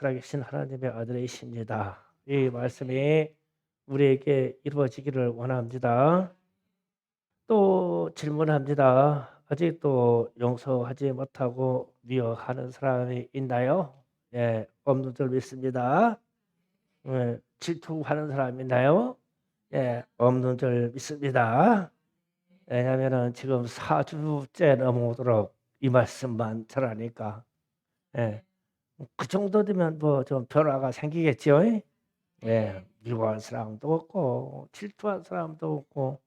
살아계신 하나님의 아들이십니다. 이 말씀이 우리에게 이루어지기를 원합니다. 또 질문합니다. 아직도 용서하지 못하고 미워하는 사람이 있나요? 예, 없는 줄 믿습니다. 예, 질투하는 사람이 있나요? 예, 없는 줄 믿습니다. 왜냐하면 지금 4주째 넘어오도록 이 말씀만 전하니까, 예, 그 정도 되면 뭐 좀 변화가 생기겠죠. 예, 미워할 사람도 없고 질투할 사람도 없고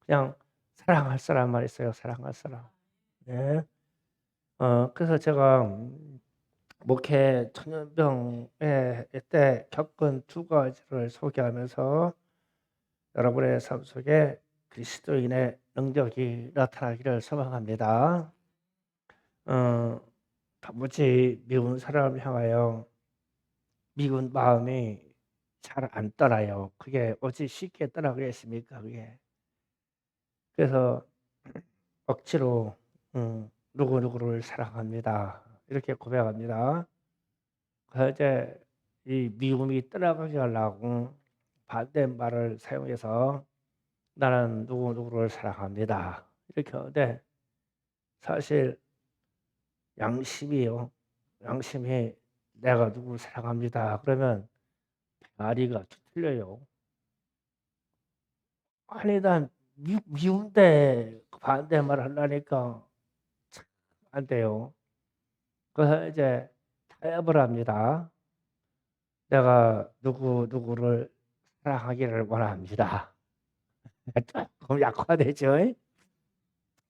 그냥 사랑할 사람만 있어요. 사랑할 사람. 예. 그래서 제가 목회 천연병에 때 겪은 두 가지를 소개하면서 여러분의 삶 속에 그리스도인의 능력이 나타나기를 소망합니다. 어, 단지 미운 사람을 향하여 미운 마음이 잘 안 떠나요. 그게 어찌 쉽게 떠나겠습니까, 그게. 그래서 억지로 누구누구를 사랑합니다. 이렇게 고백합니다. 그래서 이제 이 미움이 떠나가게 하려고 반대말을 사용해서 나는 누구누구를 사랑합니다. 이렇게 하는데 사실 양심이요. 양심이 내가 누구를 사랑합니다. 그러면 다리가 틀려요. 아니 난 미운데 반대말 하려니까 참 안 돼요. 그래서 이제 타협을 합니다. 내가 누구누구를 사랑하기를 원합니다. 조금 약화되죠.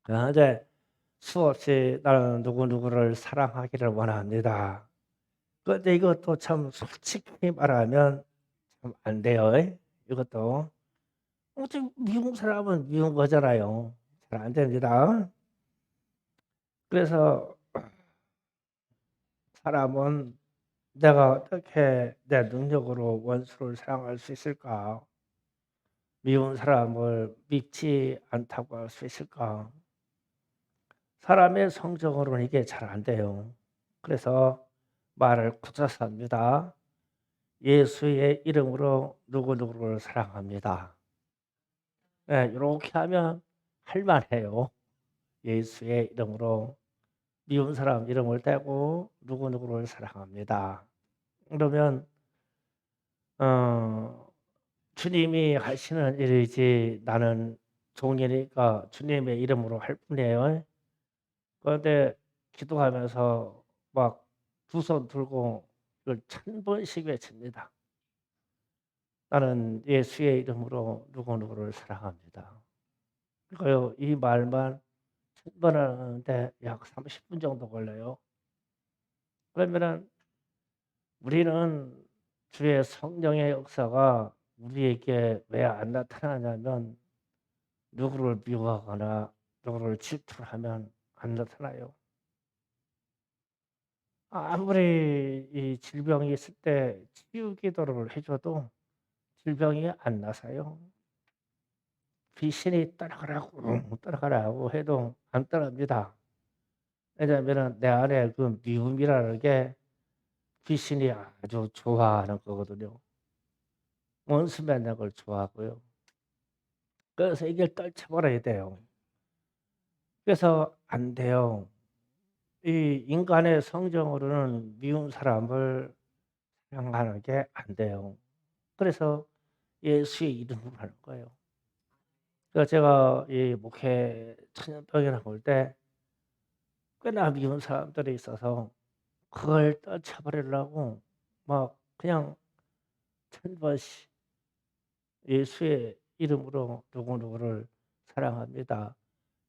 그래서 이제 수없이 나는 누구누구를 사랑하기를 원합니다. 그런데 이것도 참 솔직히 말하면 참 안 돼요. 이것도. 좀 미운 사람은 미운 거잖아요. 잘 안 됩니다. 그래서 사람은 내가 어떻게 내 능력으로 원수를 사랑할 수 있을까? 미운 사람을 믿지 않다고 할 수 있을까? 사람의 성적으로는 이게 잘 안 돼요. 그래서 말을 굳어서 합니다. 예수의 이름으로 누구누구를 사랑합니다. 네, 이렇게 하면 할만해요. 예수의 이름으로 미운 사람 이름을 떼고 누구누구를 사랑합니다. 그러면 어, 주님이 하시는 일이지 나는 종이니까 주님의 이름으로 할 뿐이에요. 그런데 기도하면서 막 두 손 들고 이걸 1000번씩 외칩니다. 나는 예수의 이름으로 누구누구를 사랑합니다. 그러니까요, 이 말만 1000번 하는데 약 30분 정도 걸려요. 그러면은 우리는 주의 성령의 역사가 우리에게 왜 안 나타나냐면 누구를 미워하거나 누구를 질투하면 안 나타나요. 아무리 이 질병이 있을 때 치유 기도를 해줘도 질병이 안 나서요. 귀신이 따라가라고 해도 안 따라갑니다. 왜냐하면 내 안에 그 미움이라는 게 귀신이 아주 좋아하는 거거든요. 원수 맺는 걸 좋아하고요. 그래서 이걸 떨쳐버려야 돼요. 그래서 안 돼요. 이 인간의 성정으로는 미운 사람을 사랑하는 게 안 돼요. 그래서 예수의 이름으로 하는 거예요. 그래서 제가 이 목회 천연병이라고 할 때 꽤나 미운 사람들이 있어서 그걸 떨쳐버리려고 막 그냥 1000번씩 예수의 이름으로 누구누구를 사랑합니다.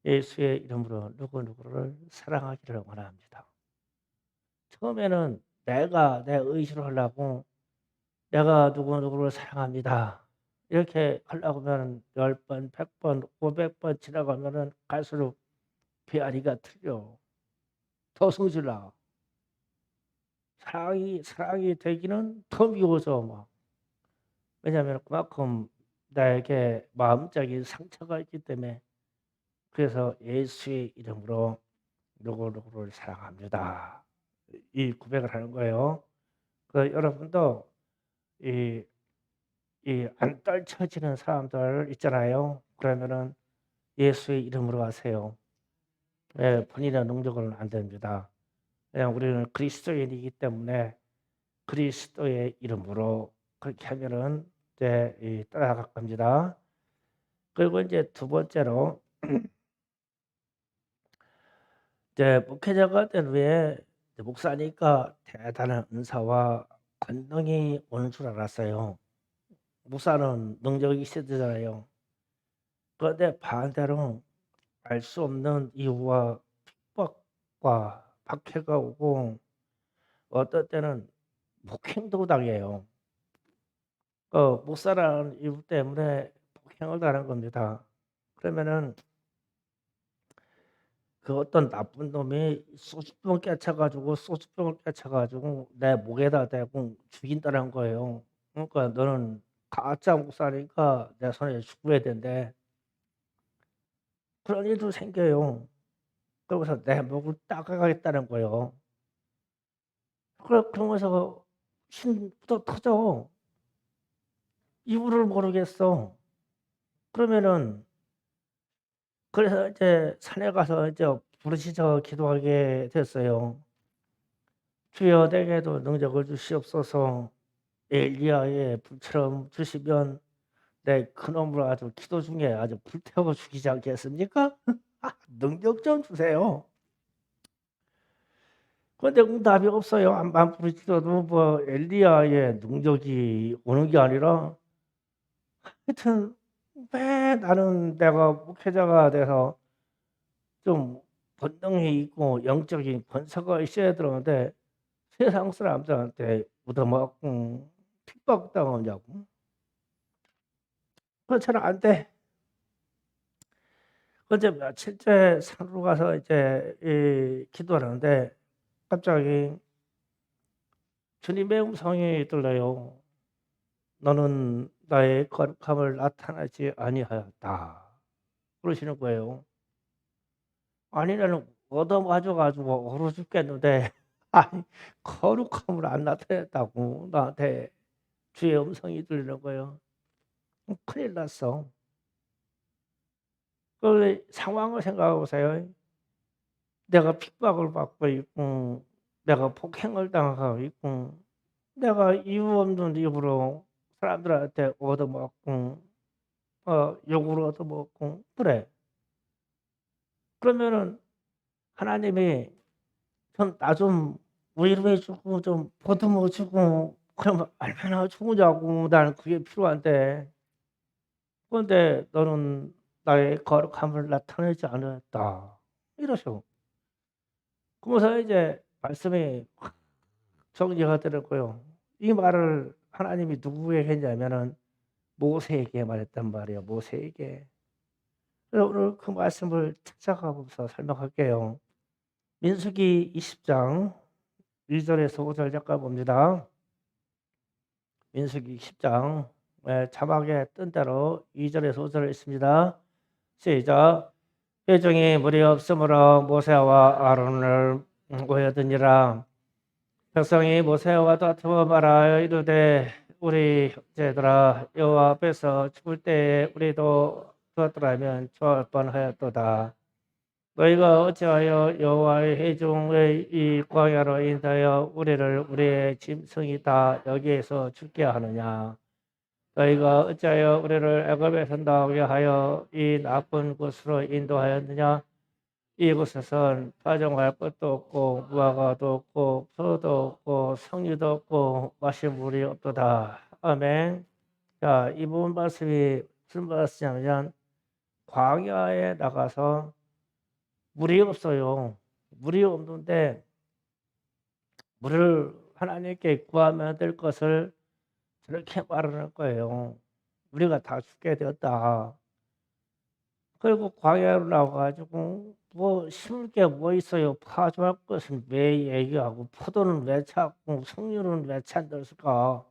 예수의 이름으로 누구누구를 사랑하기를 원합니다. 처음에는 내가 내 의지로 하려고 내가 누구누구를 사랑합니다. 이렇게 하려고 하면 10번, 100번, 500번 지나가면은 갈수록 배앓이가 틀려. 더 성질 나. 사랑이 되기는 더 미워져 막. 왜냐하면 그만큼 나에게 마음적인 상처가 있기 때문에. 그래서 예수의 이름으로 누구누구를 사랑합니다. 이 고백을 하는 거예요. 여러분도 이 안 떨쳐지는 사람들 있잖아요. 그러면은 예수의 이름으로 하세요. 예, 본인의 능력으로는 안 됩니다. 그냥 우리는 그리스도인이기 때문에 그리스도의 이름으로 그렇게 하면은 이제 따라갈 겁니다. 그리고 이제 두 번째로 이제 목회자가 된 후에 이제 목사니까 대단한 은사와 권능이 오는 줄 알았어요. 목사는 능력이 있어야 되잖아요. 그런데 반대로 알 수 없는 이유와 핍박과 박해가 오고 어떨 때는 폭행도 당해요. 목사라는 이유 때문에 폭행을 당하는 겁니다. 그러면은 그 어떤 나쁜 놈이 소주병 깨쳐가지고 소주병을 깨쳐가지고 내 목에다 대고 죽인다는 거예요. 그러니까 너는 가짜 목사니까 내 손에 죽어야 된대. 그런 일도 생겨요. 그러고서 내 목을 따가겠다는 거예요. 그러면서 힘도 터져. 이유를 모르겠어. 그러면은 그래서 이제 산에 가서 이제 부르짖어 기도하게 됐어요. 주여 내게도 능력을 주시옵소서. 엘리야의 불처럼 주시면 내 그놈을 아주 기도 중에 아주 불태워 죽이지 않겠습니까? 능력 좀 주세요. 그런데 응답이 없어요. 안만 부르짖어도 뭐 엘리야의 능력이 오는 게 아니라 하여튼 왜 나는 내가 목회자가 돼서 좀 본능이 있고 영적인 권세가 있어야 되는데 세상 사람들한테 얻어맞고 핍박당하냐고. 그렇잖아 안 돼. 어제 며칠째 산으로 가서 이제 기도하는데 갑자기 주님의 음성이 들려요. 너는 나의 거룩함을 나타나지 아니하였다. 그러시는 거예요. 아니 나는 얻어맞아 가지고 얼어 죽겠는데 아니 거룩함을 안 나타냈다고 나한테 주의 음성이 들리는 거예요. 큰일 났어. 그 상황을 생각해 보세요. 내가 핍박을 받고 있고 내가 폭행을 당하고 있고 내가 이유 없는 이유로 사람들한테 얻어먹고 욕을 얻어먹고 그래. 그러면은 하나님이 나 좀 위로해 주고 좀 보듬어 주고 그러면 얼마나 좋으냐고. 나는 그게 필요한데. 그런데 너는 나의 거룩함을 나타내지 않았다. 이러셔. 그러면서 이제 말씀이 확 정리가 되더라고요. 이 말을 하나님이 누구에게 했냐면은 모세에게 말했단 말이에요. 모세에게. 그래서 오늘 그 말씀을 찾아가면서 설명할게요. 민수기 20장 1절에서 5절 잠깐 봅니다. 민수기 10장 자막에 뜬 대로 2절에서 5절 있습니다. 시작. 회중이 무리 없으므로 모세와 아론을 모여드니라. 백성이 모세와 다투어 말하여 이르되 우리 형제들아 여호와 앞에서 죽을 때에 우리도 죽었더라면 좋을 뻔하였도다. 너희가 어찌하여 여호와의 회중의 이 광야로 인하여 우리를 우리의 짐승이 다 여기에서 죽게 하느냐. 너희가 어찌하여 우리를 애굽에서 나오게 하여 이 나쁜 곳으로 인도하였느냐. 이곳에선 파종할 것도 없고 무화과도 없고 포도도 없고 석류도 없고 마실 물이 없도다. 아멘. 자, 이 부분 말씀이 무슨 말씀이냐면 광야에 나가서 물이 없어요. 물이 없는데 물을 하나님께 구하면 될 것을 저렇게 말하는 거예요. 우리가 다 죽게 되었다. 그리고 광야로 나와가지고 뭐 심을 게 뭐 있어요. 파종할 것은 왜 얘기하고 포도는 왜 찾고 석류는 왜 찾았을까.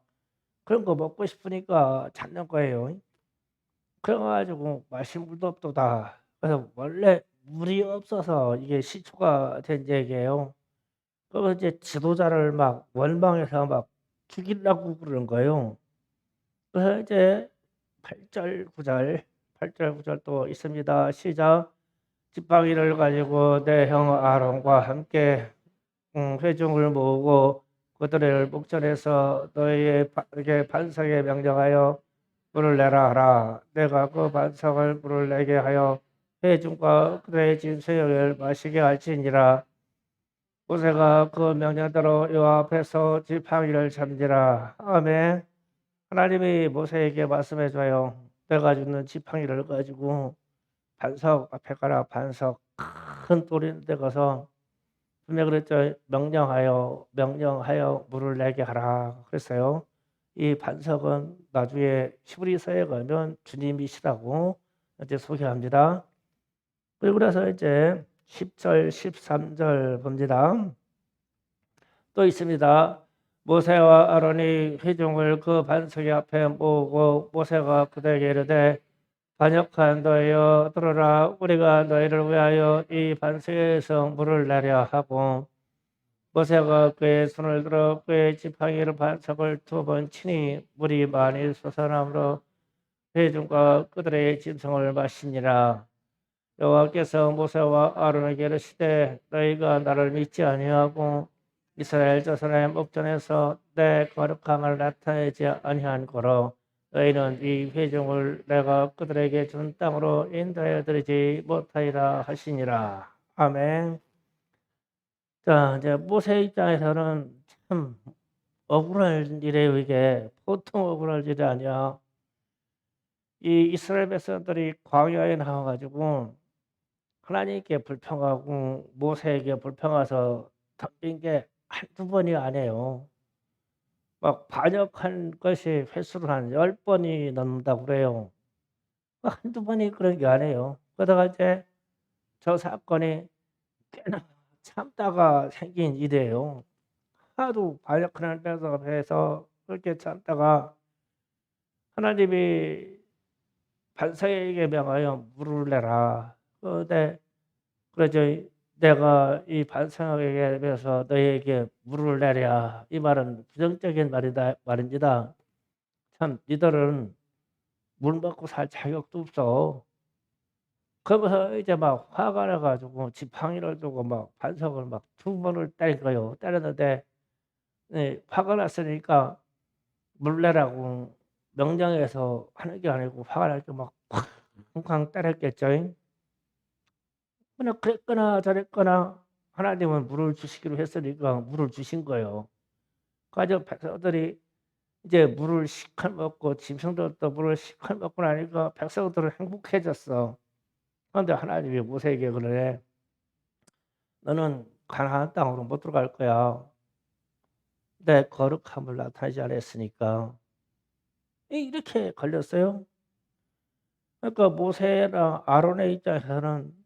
그런 거 먹고 싶으니까 찾는 거예요. 그래가지고 마실 물도 없도다. 그래서 원래 물이 없어서 이게 시초가 된 얘기예요. 그리고 이제 지도자를 막 원망해서 막 죽이려고 그러는 거예요. 그래서 이제 8절 9절 8절 9절 또 있습니다. 시작. 지팡이를 가지고 내 형 아론과 함께 회중을 모으고 그들을 목전에서 너희에게 반석에 명령하여 물을 내라 하라. 내가 그 반석을 물을 내게 하여 회중과 그들의 짐승을 마시게 할지니라. 모세가 그 명령대로 여호와 앞에서 지팡이를 잡니라. 아멘. 하나님이 모세에게 말씀해 줘요. 내가 주는 지팡이를 가지고 반석 앞에 가라. 반석 큰 돌인 데 가서 분명히 그랬죠. 명령하여 물을 내게 하라 그랬어요. 이 반석은 나중에 히브리서에 가면 주님이시라고 이제 소개합니다. 그리고 그래서 이제 10절 13절 봅니다. 또 있습니다. 모세와 아론이 회중을 그 반석 앞에 모으고 모세가 그들에게 이르되 반역한 너희여 들으라. 우리가 너희를 위하여 이 반석에서 물을 내려 하고 모세가 그의 손을 들어 그의 지팡이로 반석을 2번 치니 물이 많이 솟아나므로 회중과 그들의 짐승을 마시니라. 여호와께서 모세와 아론에게 이르시되 너희가 나를 믿지 아니하고 이스라엘 자손의 목전에서 내 거룩함을 나타내지 아니한 고로 너희는 이 회중을 내가 그들에게 준 땅으로 인도하여 드리지 못하리라 하시니라. 아멘. 자, 이제 모세 입장에서는 참 억울한 일이에요. 이게 보통 억울할 일이 아니야. 이 이스라엘 백성들이 광야에 나와가지고 하나님께 불평하고 모세에게 불평해서 덤빈 게 한두 번이 아니에요. 막 반역한 것이 횟수로 한 10번이 넘는다고 그래요. 한두 번이 그런 게 아니에요. 그러다가 이제 저 사건이 꽤나 참다가 생긴 일이에요. 하도 반역하는 백성에서 그렇게 참다가 하나님이 반석에게 명하여 물을 내라. 그런데 그러죠. 내가 이 반석에게 대해서 너희에게 물을 내랴. 이 말은 부정적인 말입니다. 참 니들은 물 먹고 살 자격도 없어. 그러면서 이제 막 화가 나가지고 지팡이를 두고 막 반석을 막 2번을 때린 거예요. 때렸는데 화가 났으니까 물 내라고 명령해서 하는 게 아니고 화가 날 때 막 쾅쾅 때렸겠죠. 그냥 그랬거나 저랬거나 하나님은 물을 주시기로 했으니까 물을 주신 거예요. 가족 백성들이 이제 물을 시컷 먹고 짐승들도 물을 시컷 먹고 나니까 백성들은 행복해졌어. 그런데 하나님이 모세에게 그러네. 너는 가나안 땅으로 못 들어갈 거야. 내 거룩함을 나타내지 않았으니까. 이렇게 걸렸어요. 그러니까 모세랑 아론의 입장에서는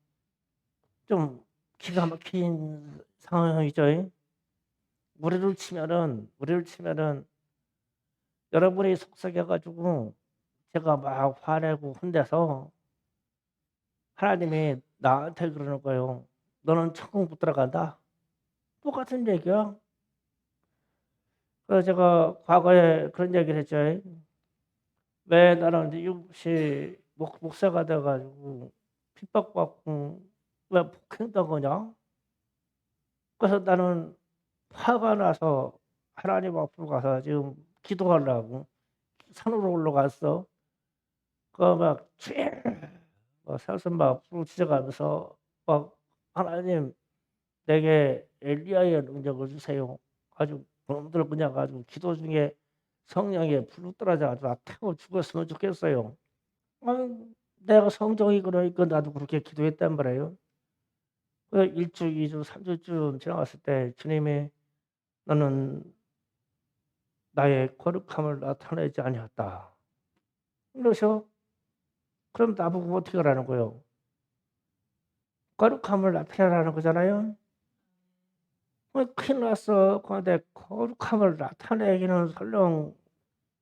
좀 기가 막힌 상황이죠. 우리를 치면은 여러분이 속삭여 가지고 제가 막 화내고 혼내서 하나님이 나한테 그러는 거예요. "너는 천국 못 들어간다." 똑같은 얘기야. 그래서 제가 과거에 그런 얘기를 했죠. 왜 나는 이웃이 목사가 돼 가지고 핍박받고 왜 폭행당하냐? 그래서 나는 화가 나서 하나님 앞으로 가서 지금 기도하려고 산으로 올라갔어. 그거 막 사슴 막 부르짖어가면서 막 "하나님 내게 엘리야의 능력을 주세요." 아주 그놈들 그냥 아주 기도 중에 성령에 불 떨어져 가지고 태워 죽었으면 좋겠어요. 내가 성정이 그러니까 나도 그렇게 기도했단 말이에요. 그 1 주, 2 주, 3 주쯤 지나갔을 때 주님이 "너는 나의 거룩함을 나타내지 아니었다." 그러셔. 그럼 나보고 어떻게 하라는 거예요? 거룩함을 나타내라는 거잖아요. 큰일 났어. 그런데 거룩함을 나타내기는 설령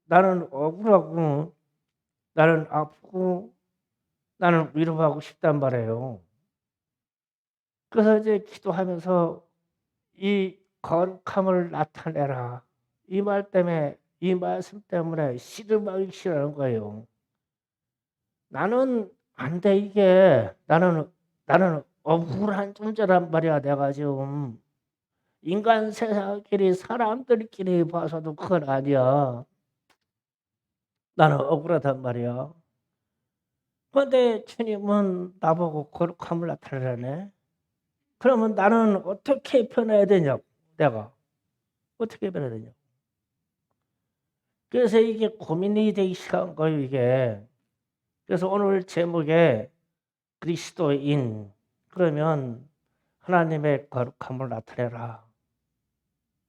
나는 억울하고 나는 아프고 나는 위로하고 싶단 말이에요. 그래서 이제 기도하면서 "이 거룩함을 나타내라." 이 말 때문에, 이 말씀 때문에 씨름하기 싫어하는 거예요. 나는 안 돼, 이게. 나는 억울한 존재란 말이야. 내가 지금 인간 세상끼리 사람들끼리 봐서도 그건 아니야. 나는 억울하단 말이야. 그런데 주님은 나보고 거룩함을 나타내라네. 그러면 나는 어떻게 변해야 되냐고. 내가 어떻게 변해야 되냐고. 그래서 이게 고민이 되기 시작한 거예요, 이게. 그래서 오늘 제목에 그리스도인, 그러면 하나님의 거룩함을 나타내라.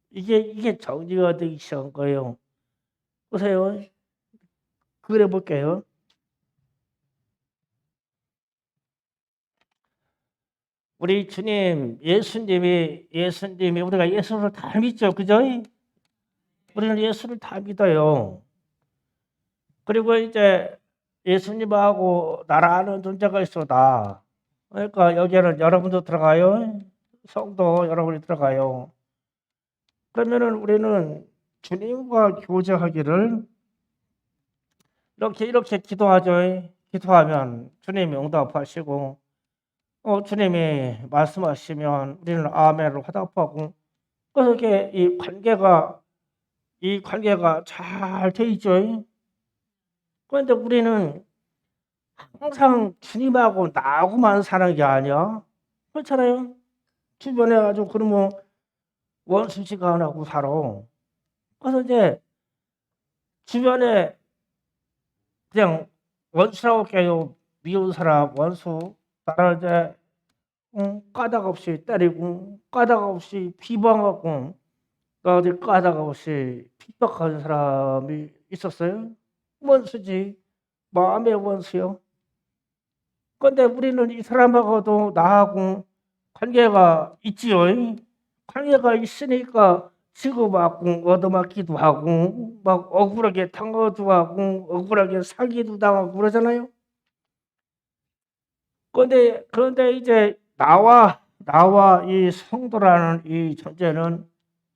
이게 정리가 되기 시작한 거예요. 보세요. 그래 볼게요. 우리 주님, 예수님이 우리가 예수를 다 믿죠, 그죠? 우리는 예수를 다 믿어요. 그리고 이제 예수님하고 나라는 존재가 있어다. 그러니까 여기에는 여러분도 들어가요. 성도 여러분이 들어가요. 그러면은 우리는 주님과 교제하기를 이렇게 기도하죠. 기도하면 주님이 응답하시고, 주님이 말씀하시면 우리는 아멘으로 화답하고, 그래서 이게 이 관계가 잘 돼 있죠. 그런데 우리는 항상 주님하고 나하고만 사는 게 아니야. 그렇잖아요. 주변에 아주 그러면 원수지간하고 살아. 그래서 이제 주변에 그냥 원수라고 해요. 미운 사람, 원수. 나를 이제 까닭 없이 때리고, 까닭 없이 비방하고, 어디 까닭 없이 핍박하는 사람이 있었어요. 원수지. 마음의 원수요. 그런데 우리는 이 사람하고도 나하고 관계가 있지요. 관계가 있으니까 치고받고 얻어맞기도 하고 막 억울하게 당하기도 하고 억울하게 사기도 당하고 그러잖아요. 그런데 이제 나와 이 성도라는 이 존재는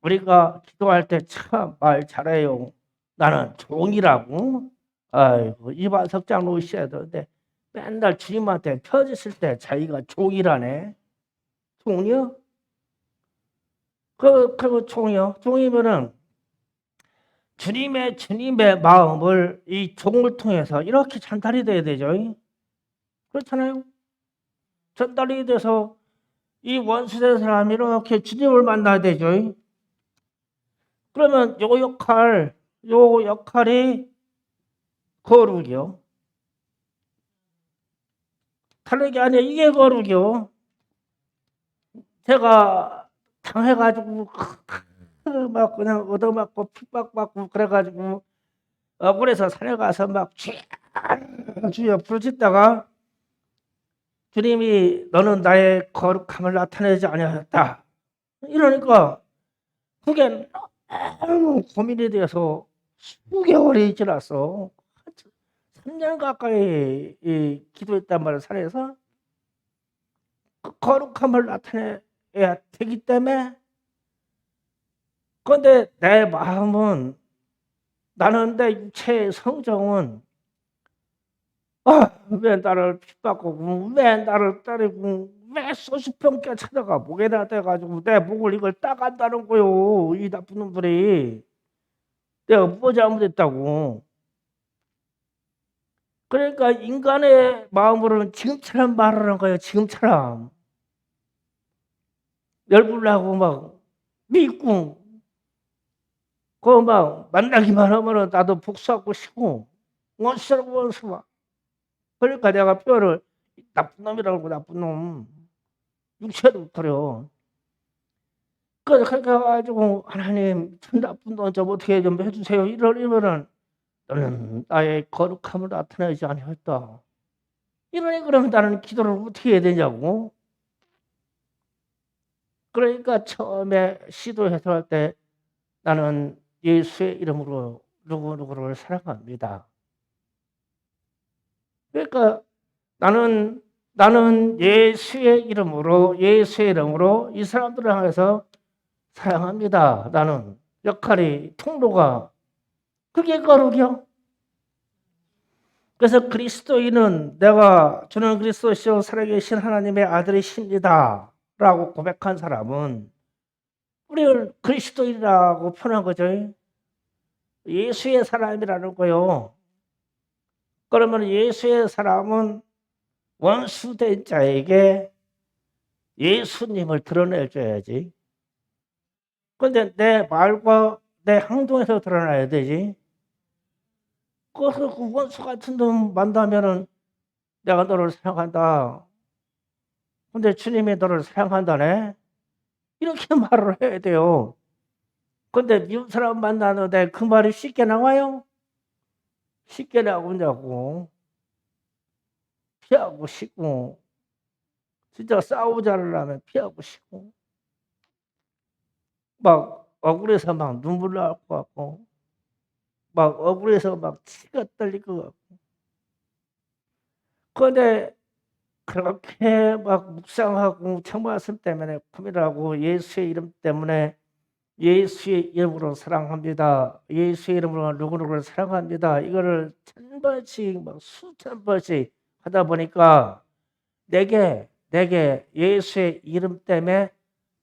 우리가 기도할 때 참 말 잘해요. 나는 종이라고. 아이고 이반 석장 놓으셔야 되는데 맨날 주님한테 펴졌을 때 자기가 종이라네. 종이요? 그리고 종이요? 종이면은 주님의 마음을 이 종을 통해서 이렇게 전달이 돼야 되죠. 그렇잖아요. 전달이 돼서 이 원수된 사람이 이렇게 주님을 만나야 되죠. 그러면 요 역할이 거룩이요. 다른 게 아니에요. 이게 거룩이요. 제가 당해가지고 막 그냥 얻어맞고 핍박받고 그래가지고 억울해서 산에 가서 막 주여 부르짖다가 주님이 너는 나의 거룩함을 나타내지 아니하였다. 이러니까 그게 너무 고민이 되어서 수개월이 지났어. 3년 가까이 기도했단 말이야, 산에서. 그 거룩함을 나타내야 되기 때문에. 그런데 내 마음은, 나는 내 육체의 성정은 왜 나를 핍박하고 왜 나를 때리고 왜 수십 평께 찾아가 목에다 대가지고 내 목을 이걸 따간다는 거요. 이 나쁜 놈들이. 내가 뭐 잘못했다고. 그러니까 인간의 마음으로는 지금처럼 말하는 거예요. 지금처럼 열불나고 막 믿고 그 막 만나기만 하면은 나도 복수하고 싶고 원수라고 원수와. 그러니까 내가 뼈를 나쁜 놈이라고 하고 나쁜 놈 육체도 그래요. 그래서 그렇게 해가지고 하나님 저 나쁜 놈 좀 어떻게 좀 해주세요. 이러면은 너는 나의 거룩함을 나타내지 아니했다. 이러니 그러면 나는 기도를 어떻게 해야 되냐고. 그러니까 처음에 시도해서 할 때 나는 예수의 이름으로 누구누구를 사랑합니다. 그러니까 나는 예수의 이름으로 이 사람들을 향해서 사랑합니다. 나는 역할이 통로가 그게 거룩이요. 그래서 그리스도인은 내가 저는 그리스도시요 살아계신 하나님의 아들이십니다 라고 고백한 사람은 우리를 그리스도인이라고 표현한 거죠. 예수의 사람이라는 거요. 그러면 예수의 사람은 원수된 자에게 예수님을 드러내줘야지. 그런데 내 말과 내 행동에서 드러나야 되지. 그래서 그 원수 같은 놈 만나면은 내가 너를 사랑한다. 근데 주님이 너를 사랑한다네. 이렇게 말을 해야 돼요. 근데 미운 사람 만나는데 그 말이 쉽게 나와요? 쉽게 나오냐고. 피하고 싶고, 진짜 싸우자려면 피하고 싶고, 막 억울해서 막 눈물 나올 것 같고, 막 억울해서 막 치가 떨릴 것 같고. 그런데 그렇게 막 묵상하고 청말씀 때문에 고민하고 예수의 이름 때문에 예수의 이름으로 사랑합니다. 예수의 이름으로 누구누구를 사랑합니다. 이거를 1000번씩 막 수천 번씩 하다 보니까 내게 예수의 이름 때문에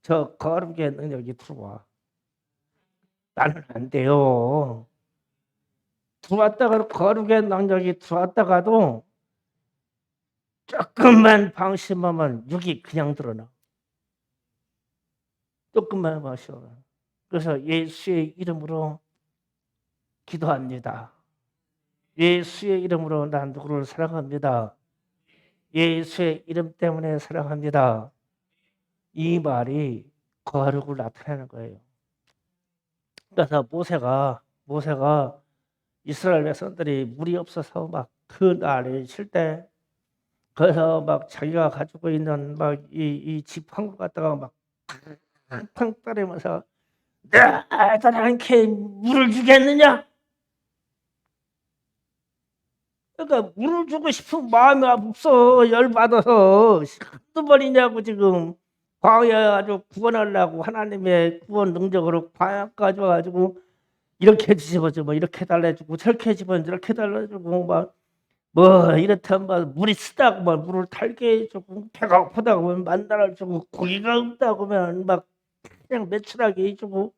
저 거룩의 능력이 들어와. 나는 안 돼요. 들어왔다가 거룩의 능력이 들어왔다가도 조금만 방심하면 육이 그냥 드러나. 조금만 마셔. 그래서 예수의 이름으로 기도합니다. 예수의 이름으로 난 누구를 사랑합니다. 예수의 이름 때문에 사랑합니다. 이 말이 거룩을 나타내는 거예요. 그래서 모세가 이스라엘 백성들이 물이 없어서 막 그 날이 칠 때 그래서 막 자기가 가지고 있는 막 이 지팡을 갖다가 막 팡팡 따르면서 나한테 물을 주겠느냐? 그러니까 물을 주고 싶은 마음이 없어. 열받아서 한두 번이냐고 지금 광야 아주 구원하려고 하나님의 구원 능력으로 광야까지 와가지고 이렇게 뒤집어주고 뭐 이렇게 달래주고 저렇게 집어 저렇게 달래주고 막 뭐 이렇다면 막 물이 쓰다고 막 물을 탈게 해주고 배가 고프다고 하면 만나를 주고 고기가 없다고 하면 막 그냥 매출하게 해주고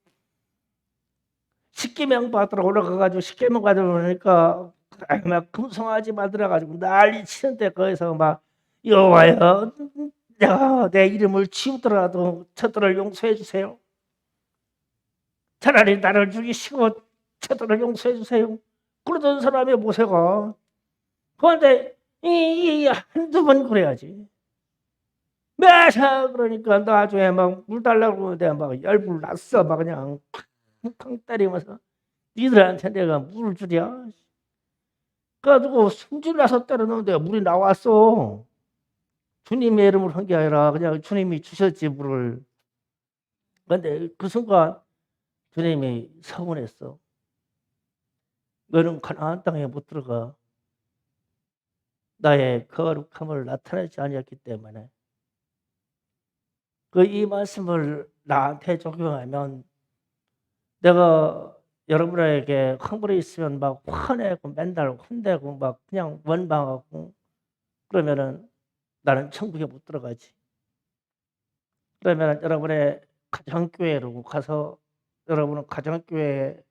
십계명 받으러 올라가가지고 십계명 가져오니까 막 금송아지 만들어가지고 난리 치는데 거기서 막 여호와여 내가 내 이름을 지우더라도 저들을 용서해 주세요. 차라리 나를 죽이시고 저들을 용서해 주세요. 그러던 사람이 모세가 그런데 이 한두 번 그래야지. 매사 그러니까 나중에 막 물 달라고 그러는데 막 열불 났어. 막 그냥 팡 때리면서 니들한테 내가 물을 주랴. 그래가지고 승질 나서 때려놓는데 물이 나왔어. 주님의 이름으로 한 게 아니라 그냥 주님이 주셨지 물을. 근데 그 순간 주님이 서운했어. 너는 가나안 땅에 못 들어가. 나의 거룩함을 나타내지 아니었기 때문에. 그 이 말씀을 나한테 적용하면 내가 여러분에게 흥분해 있으면 막 화내고 맨날 혼내고 막 그냥 원망하고 그러면은 나는 천국에 못 들어가지. 그러면 여러분의 가정교회로 가서 여러분은 가정교회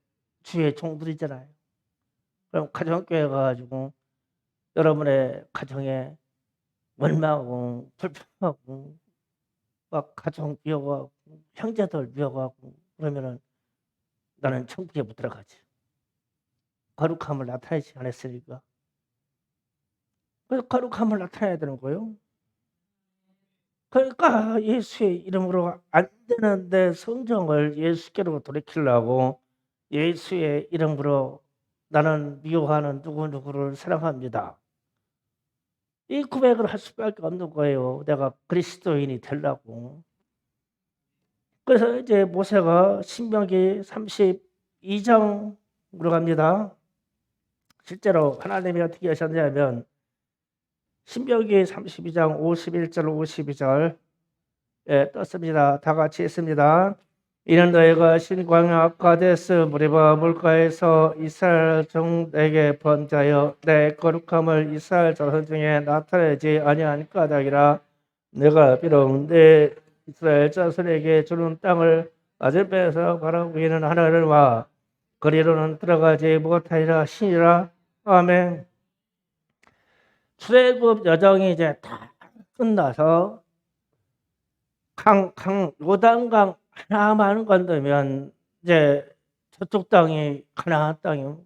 주의 종들이잖아요. 그럼 가정교회 가가지고 여러분의 가정에 원망하고 불평하고 막 가정 미워하고 형제들 미워하고 그러면은 나는 천국에 못 들어가지. 거룩함을 나타내지 않았으니까. 그래서 거룩함을 나타내야 되는 거예요. 그러니까 예수의 이름으로 안 되는데 성경을 예수께로 돌이키려고 예수의 이름으로 나는 미워하는 누구누구를 사랑합니다. 이 고백을 할 수밖에 없는 거예요. 내가 그리스도인이 되려고. 그래서 이제 모세가 신명기 32장으로 갑니다. 실제로 하나님이 어떻게 하셨냐면 신명기 32장 51절 52절 떴습니다. 다 같이 했습니다. 이는 너희가 신광야 가데스 무리바 물가에서 이스라엘 종에게 번자여 내 거룩함을 이스라엘 자손 중에 나타내지 아니한 까닭이라. 내가 비록 내 이스라엘 자손에게 주는 땅을 맞은편에서 바라보기는 하늘과 거리로는 들어가지 못하리라 하시니라. 아멘. 출애굽 여정이 이제 다 끝나서 요단강 하나만 건너면 이제 저쪽 땅이 가나안 땅이고,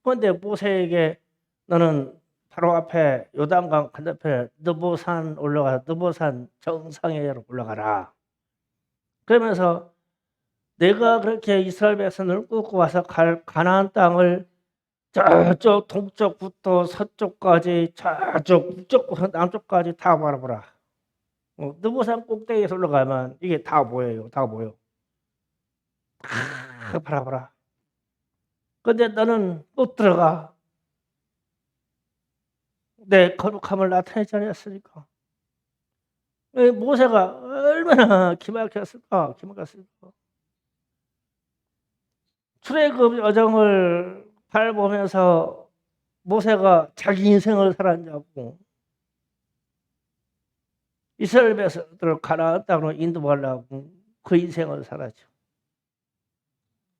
그런데 모세에게 너는 바로 앞에 요단강 건너편에 느보산 올라가, 느보산 정상에 올라가라. 그러면서 내가 그렇게 이스라엘 백성을 끌고 와서 갈 가나안 땅을 저쪽 동쪽부터 서쪽까지 저쪽 북쪽부터 남쪽까지 다 바라보라. 느보산 꼭대기에서 올라가면 이게 다 보여요. 다 보여. 다 바라보라. 근데 너는 못 들어가. 내 거룩함을 나타내지 않았으니까. 모세가 얼마나 기막혔을까. 기막혔을까. 출애굽 여정을 밟으면서 모세가 자기 인생을 살았냐고. 이스라엘 백성들을 가나안 땅으로 인도하려고 그 인생을 살았죠.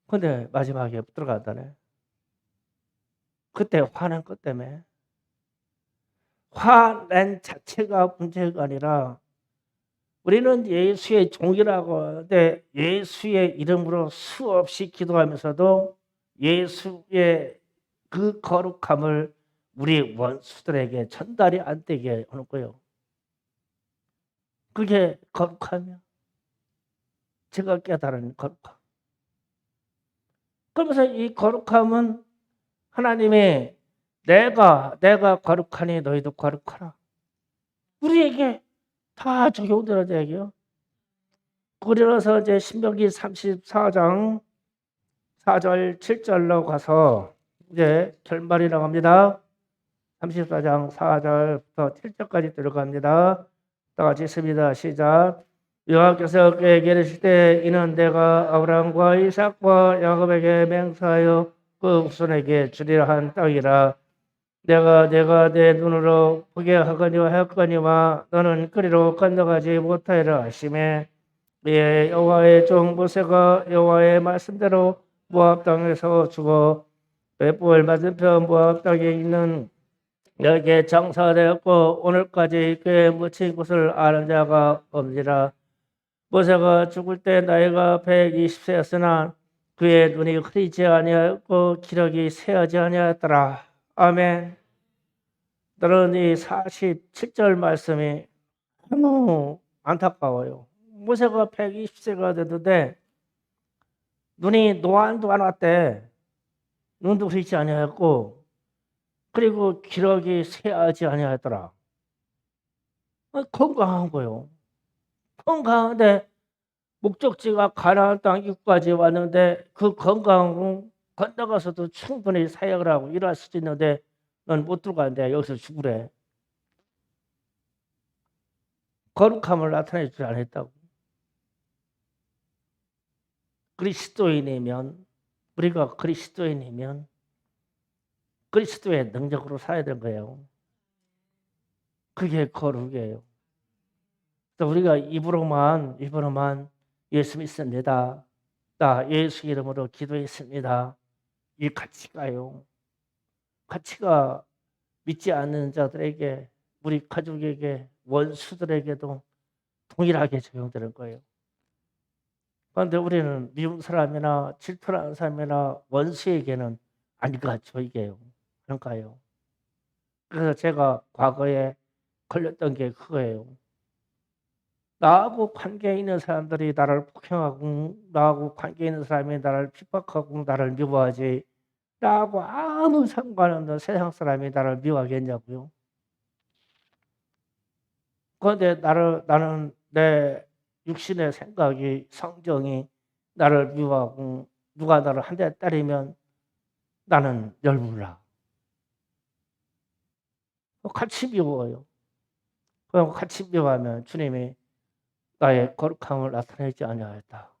근데 마지막에 못 들어간다네. 그때 화난 것 때문에. 화낸 자체가 문제가 아니라 우리는 예수의 종이라고 하는데 예수의 이름으로 수없이 기도하면서도 예수의 그 거룩함을 우리 원수들에게 전달이 안 되게 하는 거예요. 그게 거룩함이야. 제가 깨달은 거룩함. 그러면서 이 거룩함은 하나님이 내가 거룩하니 너희도 거룩하라. 우리에게 다 적용되는 얘기예요. 그래서 이제 신명기 34장 4절 7절로 가서 이제 결말이 나갑니다. 34장 4절부터 7절까지 들어갑니다. 다 같이 읽습니다. 시작. 여호와께서 그에게 이르실 때 이는 내가 아브라함과 이삭과 야곱에게 맹세하여 그 후손에게 주리라 한 땅이라. 내가 내 눈으로 보게 하거니와 하였거니와 너는 그리로 건너가지 못하리라 하시매, 예, 여호와의 종 모세가 여호와의 말씀대로 모압 땅에서 죽어 벳볼 맞은편 모압 땅에 있는 여기에 장사되었고 오늘까지 그의 묻힌 곳을 아는 자가 없니라. 모세가 죽을 때 나이가 120세였으나 그의 눈이 흐리지 아니하였고 기력이 쇠하지 아니하였더라. 아멘. 저는 이 47절 말씀이 너무 안타까워요. 모세가 120세가 됐는데 눈이 노안도 안 왔대. 눈도 흐리지 아니하였고 그리고 기력이 쇠하지 아니하였더라. 건강한 거요. 건강한데 목적지가 가나안 땅 입구까지 왔는데 그 건강은 건너가서도 충분히 사역을 하고 일할 수도 있는데 넌 못 들어가는데 여기서 죽으래. 거룩함을 나타내지 않았다고. 그리스도인이면 우리가 그리스도인이면 그리스도의 능력으로 살아야 되는 거예요. 그게 거룩이에요. 우리가 입으로만 예수 믿습니다. 나 예수 이름으로 기도했습니다. 이 가치가요. 가치가 믿지 않는 자들에게, 우리 가족에게, 원수들에게도 동일하게 적용되는 거예요. 그런데 우리는 미운 사람이나 질투하는 사람이나 원수에게는 안 가르쳐 이게요. 그런가요? 그래서 제가 과거에 걸렸던 게 그거예요. 나하고 관계 있는 사람들이 나를 폭행하고 나하고 관계 있는 사람이 나를 핍박하고 나를 미워하지 나하고 아무 상관없는 세상 사람이 나를 미워하겠냐고요. 그런데 나는 내 육신의 생각이 성정이 나를 미워하고 누가 나를 한 대 때리면 나는 열불나. 같이 미워요. 그럼 같이 미워하면 주님이 나의 거룩함을 나타내지 아니하였다.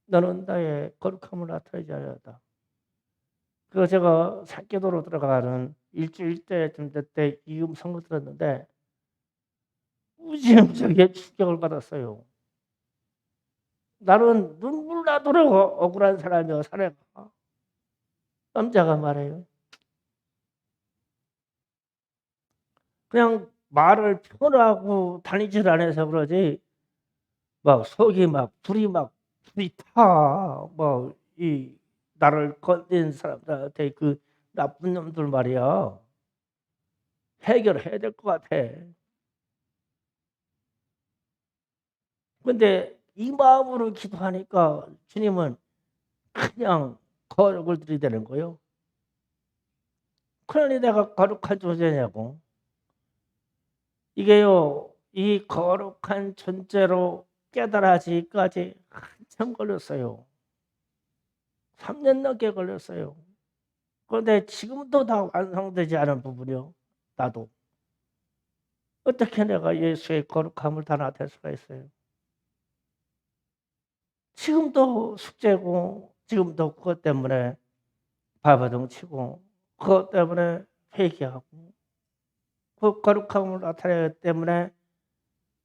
너는 나의 거룩함을 나타내지 않았다. 그거 제가 산기도로 들어가는 일주일 때쯤 때 이 음성을 들었는데 무지무지하게 충격을 받았어요. 나는 눈물 나도록 억울한 사람이야, 사내가. 남자가 말해요. 그냥 말을 표현하고 다니질 않아서 그러지, 막 속이 막 불이 타. 뭐, 나를 건든 사람들한테 그 나쁜 놈들 말이야. 해결해야 될 것 같아. 근데 이 마음으로 기도하니까 주님은 그냥 거룩을 들이대는 거예요. 그러니 내가 거룩한 존재냐고. 이게요, 이 거룩한 존재로 깨달아지기까지 한참 걸렸어요. 3년 넘게 걸렸어요. 그런데 지금도 다 완성되지 않은 부분이요. 나도. 어떻게 내가 예수의 거룩함을 다 나타낼 수가 있어요. 지금도 숙제고, 지금도 그것 때문에 발버둥 치고, 그것 때문에 회개하고, 그 거룩함을 나타내기 때문에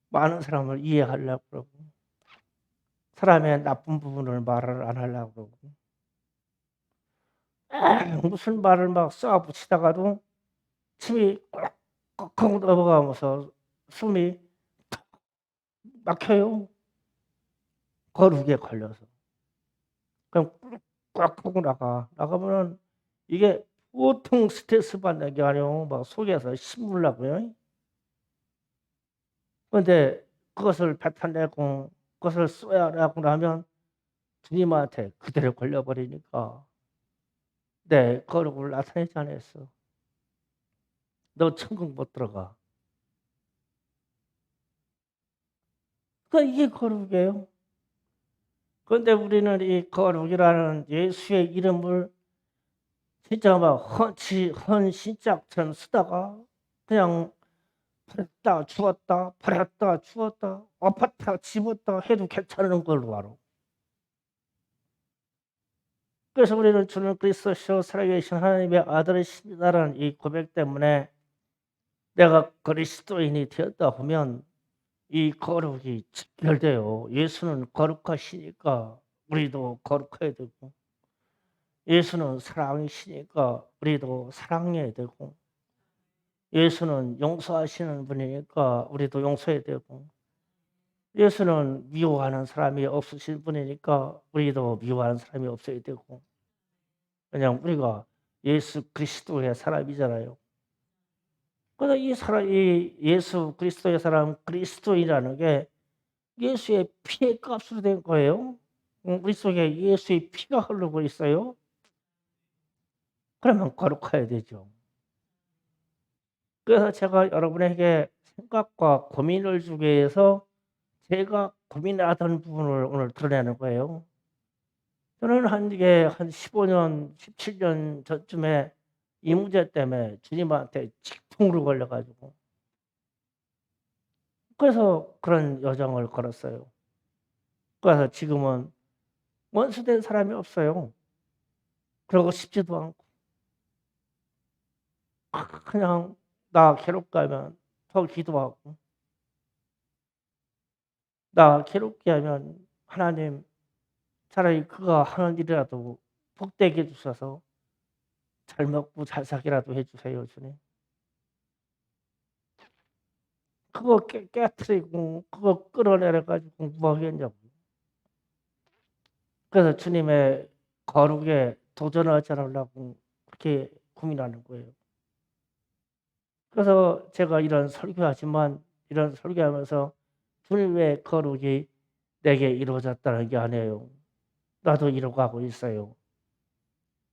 많은 사람을 이해하려고 그러고, 사람의 나쁜 부분을 말을 안 하려고 그러고, 무슨 말을 막 쏘아붙이다가도 침이 꽉꽉 넘어가면서 숨이 막혀요. 거룩에 걸려서. 그냥 꽉 하고 나가면은 이게 보통 스트레스 받는 게 아니고 막 속에서 신물 나고요. 그런데 그것을 뱉어내고 그것을 쏘아내고 나면 주님한테 그대로 걸려버리니까 내 거룩을 나타내지 않았어. 너 천국 못 들어가. 이게 거룩이에요. 그런데 우리는 이 거룩이라는 예수의 이름을 진짜 막 헌신짝처럼 쓰다가 그냥 버렸다 죽었다 버렸다 죽었다 아팠다 집었다 해도 괜찮은 걸로 알아. 그래서 우리는 주는 그리스도시요 살아계신 하나님의 아들이십니다라는 이 고백 때문에 내가 그리스도인이 되었다 하면 이 거룩이 직결돼요. 예수는 거룩하시니까 우리도 거룩해야 되고, 예수는 사랑이시니까 우리도 사랑해야 되고, 예수는 용서하시는 분이니까 우리도 용서해야 되고, 예수는 미워하는 사람이 없으신 분이니까 우리도 미워하는 사람이 없어야 되고, 그냥 우리가 예수 그리스도의 사람이잖아요. 그래서 이 예수 그리스도의 사람, 그리스도인이라는 게 예수의 피의 값으로 된 거예요. 우리 속에 예수의 피가 흐르고 있어요. 그러면 거룩해야 되죠. 그래서 제가 여러분에게 생각과 고민을 주기 위해서 제가 고민하던 부분을 오늘 드러내는 거예요. 저는 이게 한 15년, 17년 전쯤에 이 문제 때문에 주님한테 직통으로 걸려 가지고 그래서 그런 여정을 걸었어요. 그래서 지금은 원수된 사람이 없어요. 그러고 싶지도 않고 그냥 나 괴롭게 하면 더 기도하고 나 괴롭게 하면 하나님 차라리 그가 하는 일이라도 복되게 해 주셔서 잘 먹고 잘 살기라도 해 주세요 주님. 그거 깨트리고 그거 끌어내려 가지고 뭐 하겠냐고. 그래서 주님의 거룩에 도전하지 않으려고 그렇게 고민하는 거예요. 그래서 제가 이런 설교하지만 이런 설교하면서 주님의 거룩이 내게 이루어졌다는 게 아니에요. 나도 이루어가고 있어요.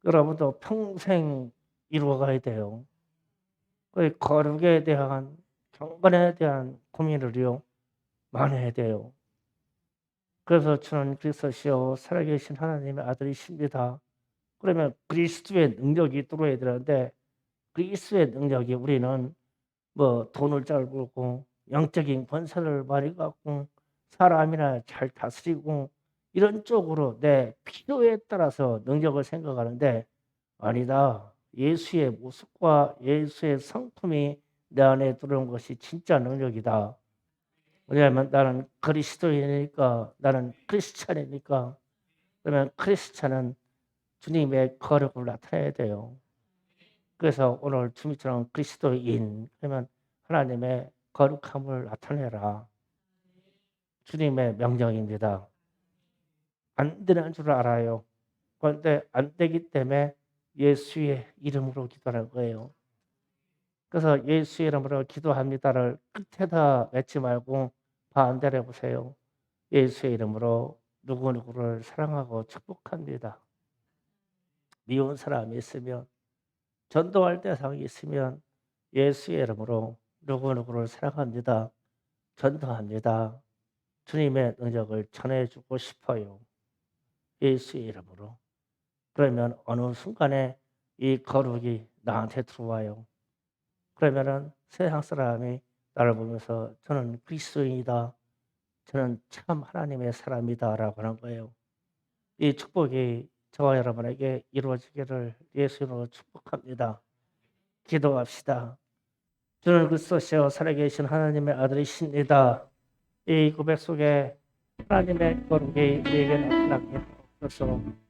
여러분도 평생 이루어가야 돼요. 그 거룩에 대한 경건에 대한 고민을요 많이 해야 돼요. 그래서 저는 그리스도시요 살아계신 하나님의 아들이십니다. 그러면 그리스도의 능력이 들어야 되는데 그리스도의 능력이 우리는 뭐 돈을 잘 벌고 영적인 권세를 많이 갖고 사람이나 잘 다스리고 이런 쪽으로 내 필요에 따라서 능력을 생각하는데 아니다. 예수의 모습과 예수의 성품이 내 안에 들어온 것이 진짜 능력이다. 왜냐하면 나는 그리스도인이니까, 나는 크리스찬이니까. 그러면 크리스찬은 주님의 거룩을 나타내야 돼요. 그래서 오늘 주님처럼 그리스도인 그러면 하나님의 거룩함을 나타내라. 주님의 명령입니다. 안 되는 줄 알아요. 그런데 안 되기 때문에 예수의 이름으로 기도하는 거예요. 그래서 예수의 이름으로 기도합니다를 끝에다 맺지 말고 반대로 해보세요. 예수의 이름으로 누구누구를 사랑하고 축복합니다. 미운 사람이 있으면, 전도할 대상이 있으면 예수의 이름으로 누구누구를 사랑합니다. 전도합니다. 주님의 능력을 전해주고 싶어요. 예수의 이름으로. 그러면 어느 순간에 이 거룩이 나한테 들어와요. 그러면은 세상 사람이 나를 보면서 저는 그리스도인이다. 저는 참 하나님의 사람이다라고 하는 거예요. 이 축복이 저와 여러분에게 이루어지기를 예수님으로 축복합니다. 기도합시다. 저는 그리스도시여 살아계신 하나님의 아들이십니다. 이 고백 속에 하나님의 거룩이 우리에게 나타나게 하옵소서.